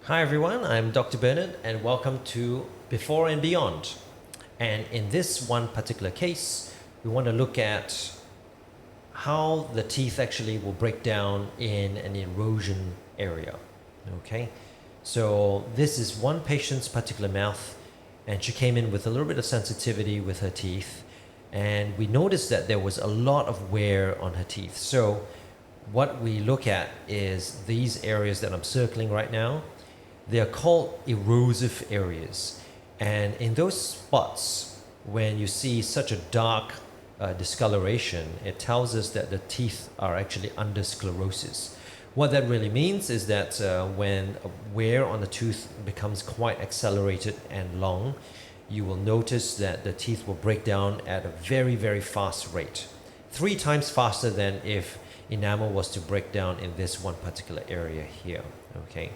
Hi everyone, I'm Dr. Bernard and welcome to Before and Beyond. And in this one particular case, we want to look at how the teeth actually will break down in an erosion area. Okay, so this is one patient's particular mouth, and she came in with a little bit of sensitivity with her teeth, and we noticed that there was a lot of wear on her teeth. So what we look at is these areas that I'm circling right now. They are called erosive areas, and in those spots, when you see such a dark discoloration, it tells us that the teeth are actually under sclerosis. What that really means is that when wear on the tooth becomes quite accelerated and long, you will notice that the teeth will break down at a very, very fast rate, 3 times faster than if enamel was to break down in this one particular area here. Okay.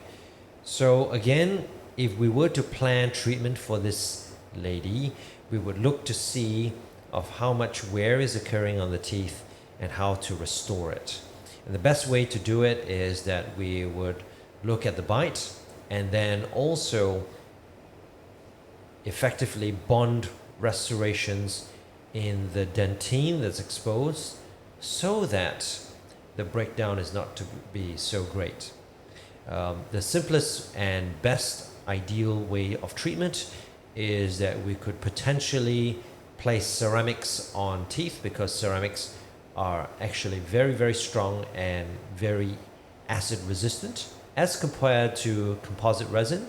So again, if we were to plan treatment for this lady, we would look to see of how much wear is occurring on the teeth and how to restore it. And the best way to do it is that we would look at the bite and then also effectively bond restorations in the dentine that's exposed so that the breakdown is not to be so great. The simplest and best ideal way of treatment is that we could potentially place ceramics on teeth, because ceramics are actually very, very strong and very acid resistant as compared to composite resin,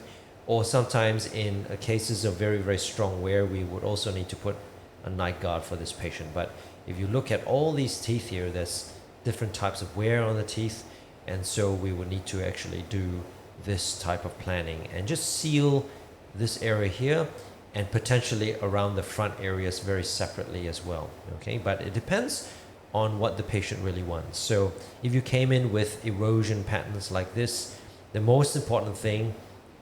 or sometimes in cases of very, very strong wear, we would also need to put a night guard for this patient. But if you look at all these teeth here, there's different types of wear on the teeth. And so we would need to actually do this type of planning and just seal this area here and potentially around the front areas very separately as well. Okay, but it depends on what the patient really wants. So if you came in with erosion patterns like this, the most important thing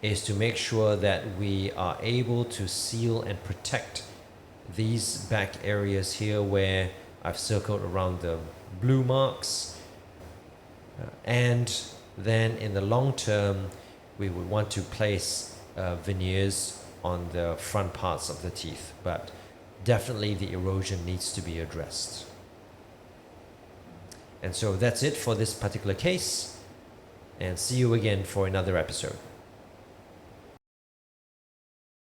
is to make sure that we are able to seal and protect these back areas here where I've circled around the blue marks. And then in the long term, we would want to place veneers on the front parts of the teeth, but definitely the erosion needs to be addressed. And so that's it for this particular case, and see you again for another episode.